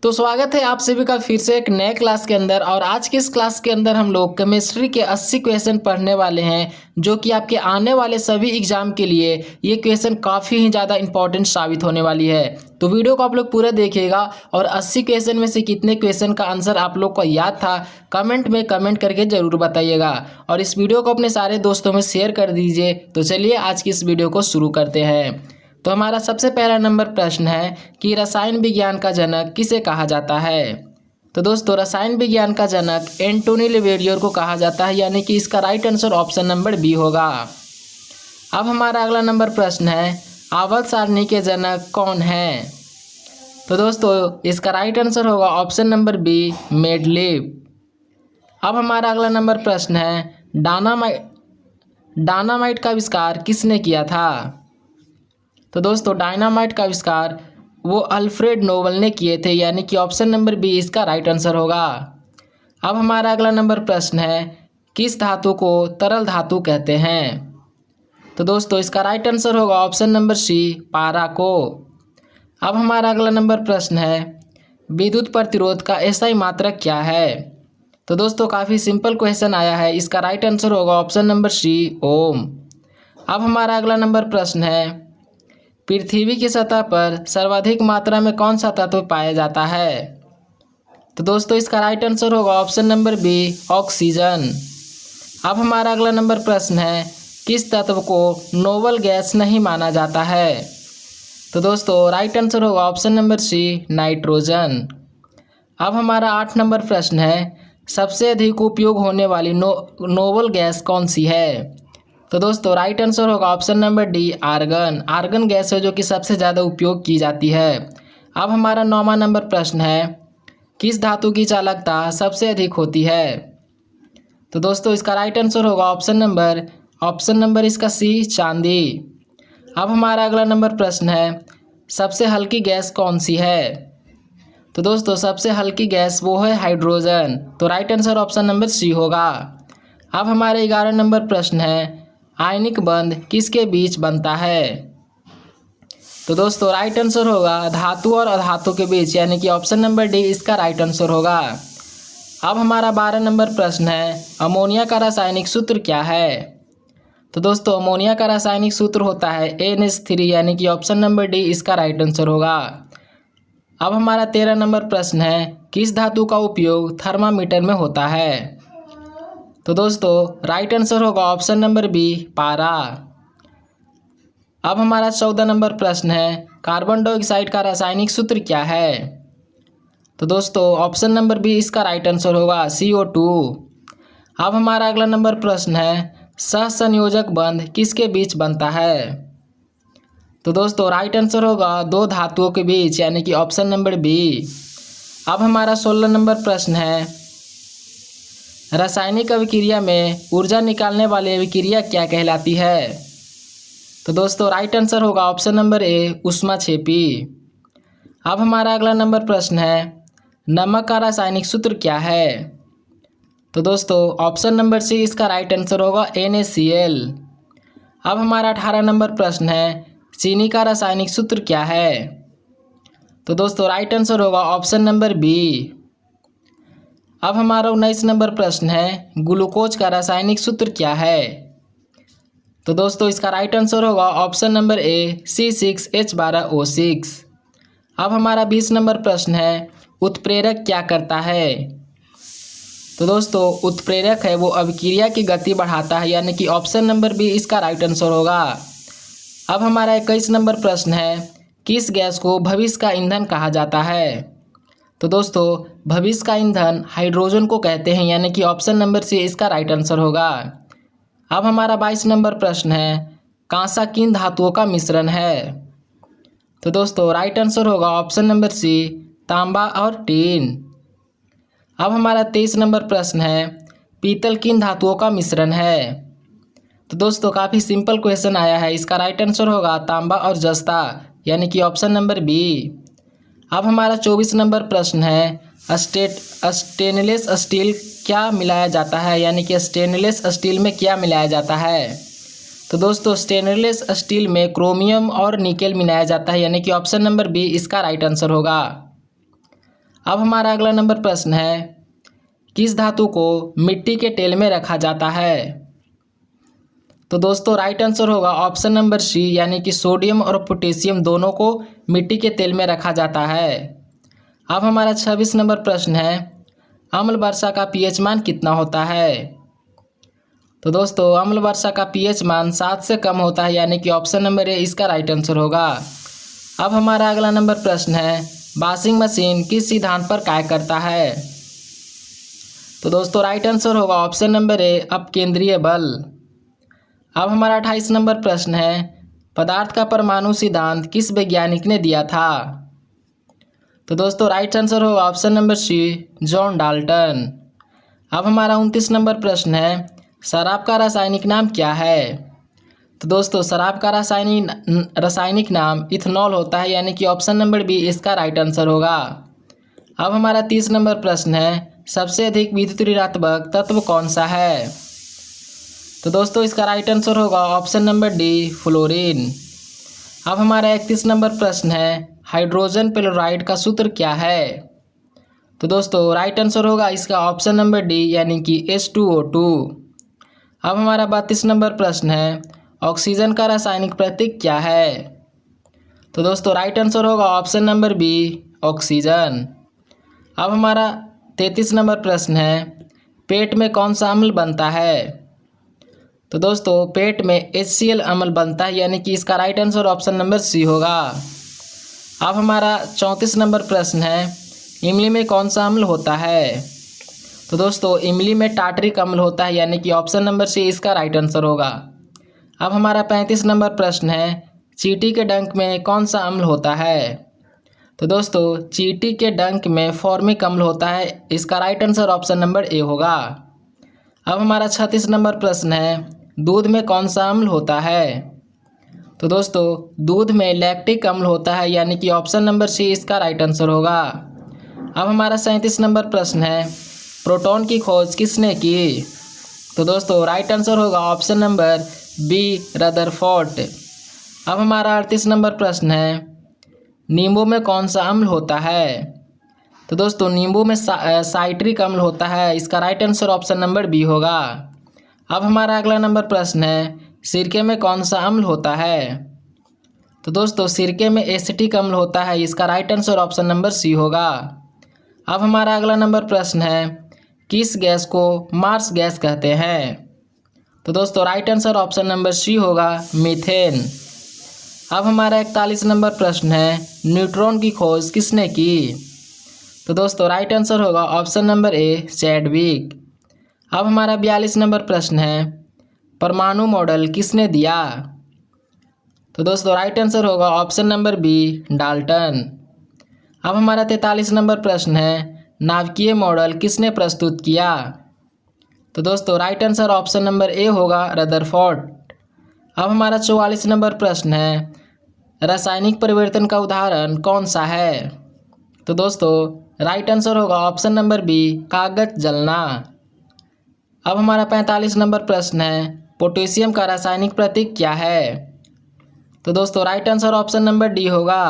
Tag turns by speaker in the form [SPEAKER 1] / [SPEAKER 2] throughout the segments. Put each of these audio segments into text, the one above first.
[SPEAKER 1] तो स्वागत है आप सभी का फिर से एक नए क्लास के अंदर। और आज की इस क्लास के अंदर हम लोग केमिस्ट्री के 80 क्वेश्चन पढ़ने वाले हैं, जो कि आपके आने वाले सभी एग्जाम के लिए ये क्वेश्चन काफ़ी ही ज़्यादा इंपॉर्टेंट साबित होने वाली है। तो वीडियो को आप लोग पूरा देखिएगा और 80 क्वेश्चन में से कितने क्वेश्चन का आंसर आप लोग को याद था कमेंट में कमेंट करके ज़रूर बताइएगा। और इस वीडियो को अपने सारे दोस्तों में शेयर कर दीजिए। तो चलिए आज की इस वीडियो को शुरू करते हैं। तो हमारा सबसे पहला नंबर प्रश्न है कि रसायन विज्ञान का जनक किसे कहा जाता है। तो दोस्तों रसायन विज्ञान का जनक एंटोनी लेवेरियर को कहा जाता है, यानी कि इसका right answer option number B होगा। अब हमारा अगला नंबर प्रश्न है आवर्त सारणी के जनक कौन है। तो दोस्तों इसका राइट आंसर होगा ऑप्शन नंबर बी मेंडलीव। अब हमारा अगला नंबर प्रश्न है डायनामाइट का आविष्कार किसने किया था। तो दोस्तों डायनामाइट का आविष्कार वो अल्फ्रेड नोबल ने किए थे, यानी कि ऑप्शन नंबर बी इसका राइट आंसर होगा। अब हमारा अगला नंबर प्रश्न है किस धातु को तरल धातु कहते हैं। तो दोस्तों इसका राइट आंसर होगा ऑप्शन नंबर सी पारा को। अब हमारा अगला नंबर प्रश्न है विद्युत प्रतिरोध का एसआई मात्रक क्या है। तो दोस्तों काफ़ी सिंपल क्वेश्चन आया है, इसका राइट आंसर होगा ऑप्शन नंबर सी ओम। अब हमारा अगला नंबर प्रश्न है पृथ्वी की सतह पर सर्वाधिक मात्रा में कौन सा तत्व पाया जाता है। तो दोस्तों इसका राइट आंसर होगा ऑप्शन नंबर बी ऑक्सीजन। अब हमारा अगला नंबर प्रश्न है किस तत्व को नोबल गैस नहीं माना जाता है। तो दोस्तों राइट आंसर होगा ऑप्शन नंबर सी नाइट्रोजन। अब हमारा 8 नंबर प्रश्न है सबसे अधिक उपयोग होने वाली नोबल गैस कौन सी है। तो दोस्तों राइट आंसर होगा option number D argon. Argon gas है जो कि सबसे ज़्यादा उपयोग की जाती है। अब हमारा 9वां नंबर प्रश्न है किस धातु की चालकता सबसे अधिक होती है। तो दोस्तों इसका राइट आंसर होगा ऑप्शन नंबर इसका सी चांदी। अब हमारा अगला नंबर प्रश्न है सबसे हल्की गैस कौन सी है। तो दोस्तों सबसे हल्की गैस वो है हाइड्रोजन। तो right answer option number C होगा। अब हमारे 11 नंबर प्रश्न है आयनिक बंध किसके बीच बनता है। तो दोस्तों राइट आंसर होगा धातु और अधातु के बीच, यानी कि ऑप्शन नंबर डी इसका राइट आंसर होगा। अब हमारा 12 नंबर प्रश्न है अमोनिया का रासायनिक सूत्र क्या है। तो दोस्तों अमोनिया का रासायनिक सूत्र होता है NH3, यानी कि ऑप्शन नंबर डी इसका राइट आंसर होगा। अब हमारा 13 नंबर प्रश्न है किस धातु का उपयोग थर्मामीटर में होता है। तो दोस्तों राइट आंसर होगा ऑप्शन नंबर बी पारा। अब हमारा 14 नंबर प्रश्न है कार्बन डाइऑक्साइड का रासायनिक सूत्र क्या है। तो दोस्तों ऑप्शन नंबर बी इसका राइट आंसर होगा CO2। अब हमारा अगला नंबर प्रश्न है सहसंयोजक बंध किसके बीच बनता है। तो दोस्तों राइट आंसर होगा दो धातुओं के बीच, यानी कि ऑप्शन नंबर बी। अब हमारा 16 नंबर प्रश्न है रासायनिक अभिक्रिया में ऊर्जा निकालने वाली अभिक्रिया क्या कहलाती है। तो दोस्तों राइट आंसर होगा ऑप्शन नंबर ए ऊष्माक्षेपी। अब हमारा अगला नंबर प्रश्न है नमक का रासायनिक सूत्र क्या है। तो दोस्तों ऑप्शन नंबर सी इसका राइट आंसर होगा NaCl। अब हमारा 18 नंबर प्रश्न है चीनी का रासायनिक सूत्र क्या है। तो दोस्तों राइट आंसर होगा ऑप्शन नंबर बी। अब हमारा 19 नंबर प्रश्न है ग्लूकोज का रासायनिक सूत्र क्या है। तो दोस्तों इसका राइट आंसर होगा ऑप्शन नंबर ए C6H12O6। अब हमारा 20 नंबर प्रश्न है उत्प्रेरक क्या करता है। तो दोस्तों उत्प्रेरक है वो अभिक्रिया की गति बढ़ाता है, यानी कि ऑप्शन नंबर बी इसका राइट आंसर होगा। अब हमारा 21 नंबर प्रश्न है किस गैस को भविष्य का ईंधन कहा जाता है। तो दोस्तों भविष्य का ईंधन हाइड्रोजन को कहते हैं, यानी कि ऑप्शन नंबर सी इसका राइट आंसर होगा। अब हमारा 22 नंबर प्रश्न है कांसा किन धातुओं का मिश्रण है। तो दोस्तों राइट आंसर होगा ऑप्शन नंबर सी तांबा और टीन। अब हमारा 23 नंबर प्रश्न है पीतल किन धातुओं का मिश्रण है। तो दोस्तों काफ़ी सिंपल क्वेश्चन आया है, इसका राइट आंसर होगा तांबा और जस्ता, यानी कि ऑप्शन नंबर बी। अब हमारा 24 नंबर प्रश्न है स्टेनलेस स्टील क्या मिलाया जाता है, यानी कि स्टेनलेस स्टील में क्या मिलाया जाता है। तो दोस्तों स्टेनलेस स्टील में क्रोमियम और निकेल मिलाया जाता है, यानी कि ऑप्शन नंबर बी इसका राइट आंसर होगा। अब हमारा अगला नंबर प्रश्न है, किस धातु को मिट्टी के तेल में रखा जाता है? तो दोस्तों राइट आंसर होगा ऑप्शन नंबर सी, यानी कि सोडियम और पोटेशियम दोनों को मिट्टी के तेल में रखा जाता है। अब हमारा 26 नंबर प्रश्न है, अम्ल वर्षा का पीएच मान कितना होता है? तो दोस्तों अम्ल वर्षा का पीएच मान 7 से कम होता है, यानी कि ऑप्शन नंबर ए इसका राइट आंसर होगा। अब हमारा अगला नंबर प्रश्न है, वॉशिंग मशीन किस सिद्धांत पर कार्य करता है? तो दोस्तों राइट आंसर होगा ऑप्शन नंबर ए अपकेंद्रीय बल। अब हमारा 28 नंबर प्रश्न है, पदार्थ का परमाणु सिद्धांत किस वैज्ञानिक ने दिया था? तो दोस्तों राइट आंसर होगा option number C, John Dalton. अब हमारा 29 नंबर प्रश्न है, शराब का रासायनिक नाम क्या है? तो दोस्तों शराब का रासायनिक नाम इथेनॉल होता है, यानी कि ऑप्शन नंबर बी इसका राइट आंसर होगा। अब हमारा 30 नंबर प्रश्न है, सबसे अधिक विद्युत ऋणात्मक तत्व कौन सा है? तो दोस्तों इसका राइट आंसर होगा ऑप्शन नंबर डी, फ्लोरीन। अब हमारा 31 नंबर प्रश्न है, हाइड्रोजन पेरोराइड का सूत्र क्या है? तो दोस्तों राइट आंसर होगा इसका ऑप्शन नंबर डी, यानी कि H2O2। अब हमारा 32 नंबर प्रश्न है, ऑक्सीजन का रासायनिक प्रतीक क्या है? तो दोस्तों राइट आंसर होगा ऑप्शन नंबर बी, ऑक्सीजन। अब हमारा 33 नंबर प्रश्न है, पेट में कौन सा अम्ल बनता है? तो दोस्तों पेट में HCl अम्ल बनता है, यानी कि इसका right answer option number C होगा। अब हमारा 34 नंबर प्रश्न है, इमली में कौन सा अम्ल होता है? तो दोस्तों इमली में टार्टरिक अम्ल होता है, यानी कि ऑप्शन नंबर सी इसका राइट आंसर होगा। अब हमारा 35 नंबर प्रश्न है, चींटी के डंक में कौन सा अम्ल होता है? तो दोस्तों चींटी के डंक में फॉर्मिक अम्ल होता है, इसका right answer option number A होगा। अब हमारा 36 नंबर प्रश्न है, दूध में कौन सा अम्ल होता है? तो दोस्तों दूध में लैक्टिक अम्ल होता है, यानी कि ऑप्शन नंबर सी इसका राइट आंसर होगा। अब हमारा 37 नंबर प्रश्न है, प्रोटॉन की खोज किसने की? तो दोस्तों राइट आंसर होगा ऑप्शन नंबर बी, रदरफोर्ड। अब हमारा 38 नंबर प्रश्न है, नींबू में कौन सा अम्ल होता है? तो दोस्तों नींबू में साइट्रिक अम्ल होता है, इसका right answer option number B होगा। अब हमारा अगला नंबर प्रश्न है, सिरके में कौन सा अम्ल होता है? तो दोस्तों सिरके में एसिटिक अम्ल होता है, इसका right answer option number C होगा। अब हमारा अगला नंबर प्रश्न है, किस गैस को मार्स गैस कहते हैं? तो दोस्तों right answer option number C होगा, मीथेन। अब हमारा 41 नंबर प्रश्न है, न्यूट्रॉन की खोज किसने की? तो दोस्तों राइट आंसर होगा ऑप्शन नंबर ए, चैडविक। अब हमारा 42 नंबर प्रश्न है, परमाणु मॉडल किसने दिया? तो दोस्तों राइट आंसर होगा ऑप्शन नंबर बी, डाल्टन। अब हमारा 43 नंबर प्रश्न है, नाभिकीय मॉडल किसने प्रस्तुत किया? तो दोस्तों right answer option number A होगा, रदरफोर्ड। अब हमारा 44 नंबर प्रश्न है, रासायनिक परिवर्तन का उदाहरण कौन सा है? तो दोस्तों राइट आंसर होगा ऑप्शन नंबर बी, कागज जलना। अब हमारा 45 नंबर प्रश्न है, पोटेशियम का रासायनिक प्रतीक क्या है? तो दोस्तों right answer option number D होगा।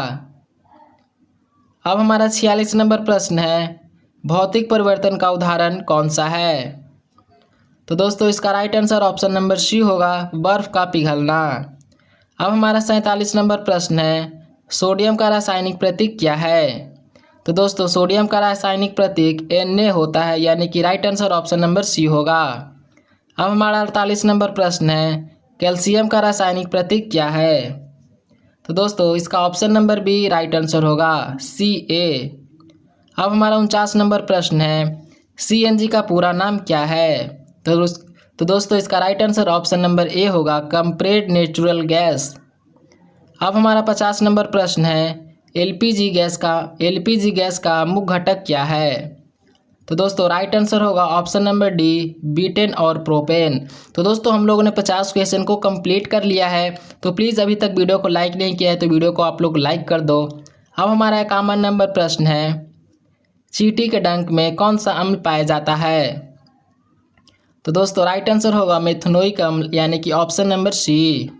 [SPEAKER 1] अब हमारा 46 नंबर प्रश्न है, भौतिक परिवर्तन का उदाहरण कौन सा है? तो दोस्तों इसका right answer option number C होगा, बर्फ का पिघलना। अब हमारा 47 नंबर प्रश्न है, सोडियम का रासायनिक प्रतीक क्या है? तो दोस्तों सोडियम का रासायनिक प्रतीक Na होता है, यानी कि right answer option number C होगा। अब हमारा 48 नंबर प्रश्न है, कैल्शियम का रासायनिक प्रतीक क्या है? तो दोस्तों इसका option number B right answer होगा, Ca। अब हमारा 49 नंबर प्रश्न है, CNG का पूरा नाम क्या है? तो दोस्तों इसका right answer option number A होगा, कंप्रेस्ड नेचुरल गैस। अब हमारा 50 नंबर प्रश्न है, एलपीजी गैस का मुख्य घटक क्या है? तो दोस्तों राइट आंसर होगा ऑप्शन नंबर डी, बीटेन और प्रोपेन। तो दोस्तों हम लोगों ने 50 क्वेश्चन को कंप्लीट कर लिया है। तो प्लीज़ अभी तक वीडियो को लाइक नहीं किया है तो वीडियो को आप लोग लाइक कर दो। अब हमारा 51 नंबर प्रश्न है, चींटी के डंक में कौन सा अम्ल पाया जाता है? तो दोस्तों राइट आंसर होगा मेथनोइक अम्ल, यानी कि ऑप्शन नंबर सी।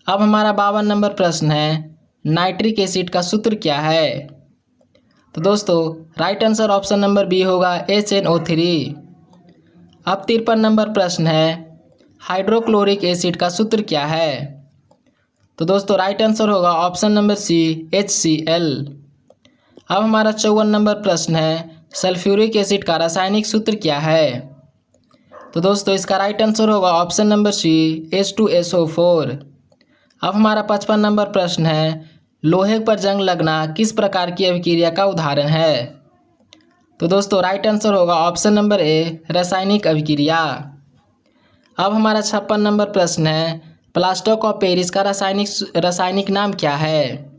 [SPEAKER 1] अब हमारा 52 नंबर प्रश्न है, नाइट्रिक एसिड का सूत्र क्या है? तो दोस्तों right answer option number B होगा HNO3। अब 53 नंबर प्रश्न है, हाइड्रोक्लोरिक एसिड का सूत्र क्या है? तो दोस्तों राइट आंसर होगा ऑप्शन नंबर सी HCl। अब हमारा 54 नंबर प्रश्न है, सल्फ्यूरिक एसिड का रासायनिक सूत्र क्या है? तो दोस्तों इसका राइट आंसर होगा ऑप्शन नंबर सी H2SO4। अब हमारा 55 नंबर प्रश्न है, लोहे पर जंग लगना किस प्रकार की अभिक्रिया का उदाहरण है? तो दोस्तों राइट आंसर होगा ऑप्शन नंबर ए रासायनिक अभिक्रिया। अब हमारा 56 नंबर प्रश्न है, प्लास्टर ऑफ पेरिस का रासायनिक नाम क्या है?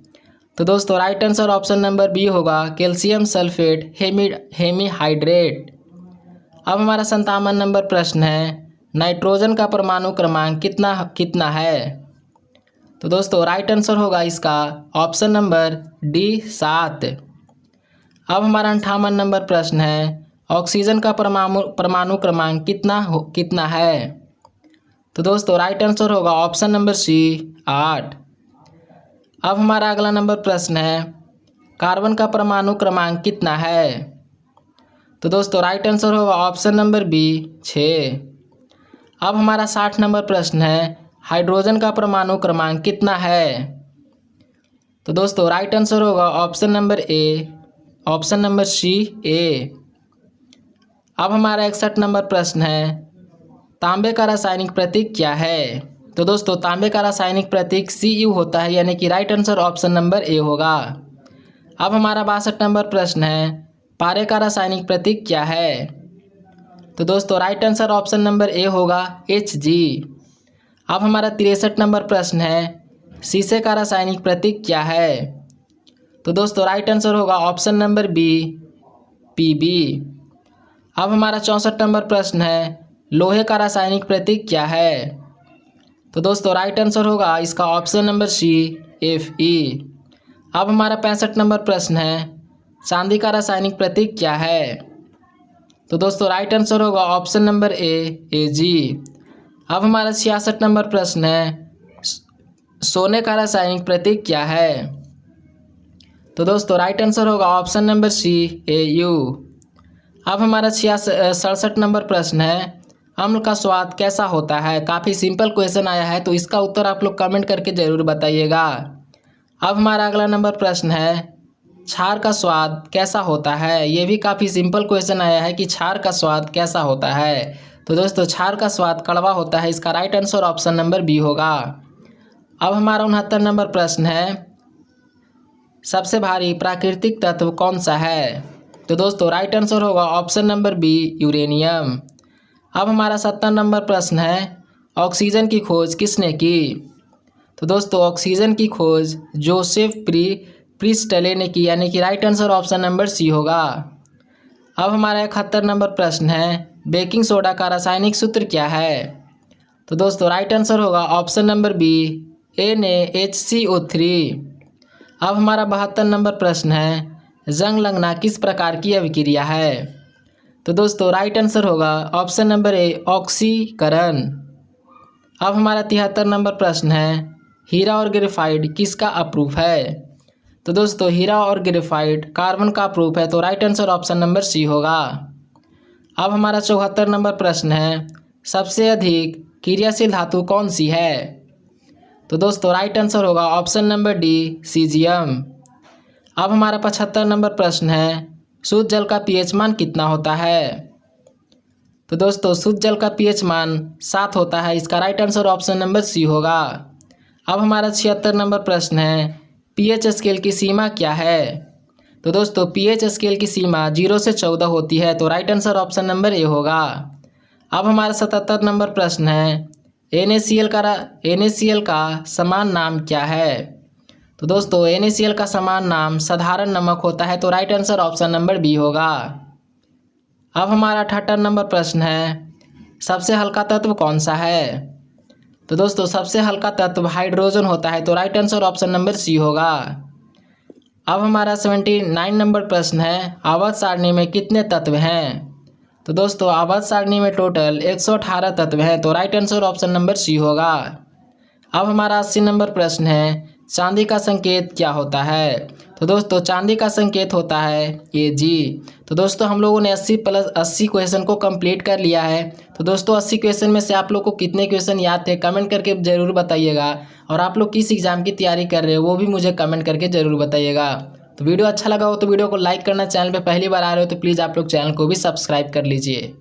[SPEAKER 1] तो दोस्तों right answer option number B होगा कैल्शियम सल्फेट हेमीहाइड्रेट। अब हमारा 57 नंबर प्रश्न है, नाइट्रोजन का परमाणु क्रमांक कितना है? तो दोस्तों राइट आंसर होगा इसका ऑप्शन नंबर डी 7। अब हमारा 58 नंबर प्रश्न है, ऑक्सीजन का परमाणु क्रमांक कितना है? तो दोस्तों राइट आंसर होगा ऑप्शन नंबर सी 8। अब हमारा अगला नंबर प्रश्न है, कार्बन का परमाणु क्रमांक कितना है? तो दोस्तों राइट आंसर होगा ऑप्शन नंबर बी 6। अब हमारा 60 नंबर प्रश्न है, हाइड्रोजन का परमाणु क्रमांक कितना है? तो दोस्तों राइट आंसर होगा ऑप्शन नंबर सी ए। अब हमारा 61 नंबर प्रश्न है, तांबे का रासायनिक प्रतीक क्या है? तो दोस्तों तांबे का रासायनिक प्रतीक Cu होता है, यानी कि right answer option number A होगा। अब हमारा 62 नंबर प्रश्न है, पारे का रासायनिक प्रतीक क्या है? तो दोस्तों right answer option number A होगा Hg। अब हमारा 63 नंबर प्रश्न है, शीशे का रासायनिक प्रतीक क्या है? तो दोस्तों राइट आंसर होगा ऑप्शन नंबर बी Pb। अब हमारा 64 नंबर प्रश्न है, लोहे का रासायनिक प्रतीक क्या है? तो दोस्तों राइट आंसर होगा इसका ऑप्शन नंबर सी Fe। अब हमारा 65 नंबर प्रश्न है, चांदी का रासायनिक प्रतीक क्या है? तो दोस्तों राइट आंसर होगा ऑप्शन नंबर ए Ag। अब हमारा 66 नंबर प्रश्न है, सोने का रासायनिक प्रतीक क्या है? तो दोस्तों राइट आंसर होगा ऑप्शन नंबर सी Au। अब हमारा 67 नंबर प्रश्न है, अम्ल का स्वाद कैसा होता है? काफ़ी सिंपल क्वेश्चन आया है, तो इसका उत्तर आप लोग कमेंट करके ज़रूर बताइएगा। अब हमारा अगला नंबर प्रश्न है, क्षार का स्वाद कैसा होता है? ये भी काफ़ी सिंपल क्वेश्चन आया है कि क्षार का स्वाद कैसा होता है? तो दोस्तों क्षार का स्वाद कड़वा होता है, इसका right answer option number B होगा। अब हमारा 69 नंबर प्रश्न है, सबसे भारी प्राकृतिक तत्व कौन सा है? तो दोस्तों राइट आंसर होगा ऑप्शन नंबर बी यूरेनियम। अब हमारा 70 नंबर प्रश्न है, ऑक्सीजन की खोज किसने की? तो दोस्तों ऑक्सीजन की खोज जोसेफ प्रिस्टले ने की, यानी कि right answer option number C होगा। अब हमारा 71 नंबर प्रश्न है, बेकिंग सोडा का रासायनिक सूत्र क्या है? तो दोस्तों राइट आंसर होगा ऑप्शन नंबर बी NaHCO3। अब हमारा 72 नंबर प्रश्न है, जंग लगना किस प्रकार की अभिक्रिया है? तो दोस्तों राइट आंसर होगा ऑप्शन नंबर ए ऑक्सीकरण। अब हमारा 73 नंबर प्रश्न है, हीरा और ग्रेफाइट किसका अप्रूफ है? तो दोस्तों हीरा और ग्रेफाइट कार्बन का अप्रूफ है, तो right answer option number C होगा। अब हमारा 74 नंबर प्रश्न है, सबसे अधिक क्रियाशील धातु कौन सी है? तो दोस्तों राइट आंसर होगा ऑप्शन नंबर डी सीजियम। अब हमारा 75 नंबर प्रश्न है, शुद्ध जल का pH मान कितना होता है? तो दोस्तों शुद्ध जल का pH मान 7 होता है, इसका right answer option number C होगा। अब हमारा 76 नंबर प्रश्न है, pH स्केल की सीमा क्या है? तो दोस्तों pH स्केल की सीमा 0 से 14 होती है, तो right answer option number A होगा। अब हमारा 77 नंबर प्रश्न है, NaCl का समान नाम क्या है? तो दोस्तों NaCl का समान नाम साधारण नमक होता है, तो right answer option number B होगा। अब हमारा 78 नंबर प्रश्न है, सबसे हल्का तत्व कौन सा है? तो दोस्तों सबसे हल्का तत्व हाइड्रोजन होता है, तो right answer option number C होगा। अब हमारा 79 नंबर प्रश्न है, आवर्त सारणी में कितने तत्व हैं? तो दोस्तों आवर्त सारणी में टोटल 118 तत्व हैं, तो right answer option number C होगा। अब हमारा 80 नंबर प्रश्न है, चांदी का संकेत क्या होता है? तो दोस्तों चांदी का संकेत होता है Ag। तो दोस्तों हम लोगों ने 80+80 क्वेश्चन को कंप्लीट कर लिया है। तो दोस्तों 80 क्वेश्चन में से आप लोग को कितने क्वेश्चन याद थे कमेंट करके ज़रूर बताइएगा। और आप लोग किस एग्ज़ाम की तैयारी कर रहे हो वो भी मुझे कमेंट करके ज़रूर बताइएगा। तो वीडियो अच्छा लगा हो तो वीडियो को लाइक करना, चैनल पर पहली बार आ रहे हो तो प्लीज़ आप लोग चैनल को भी सब्सक्राइब कर लीजिए।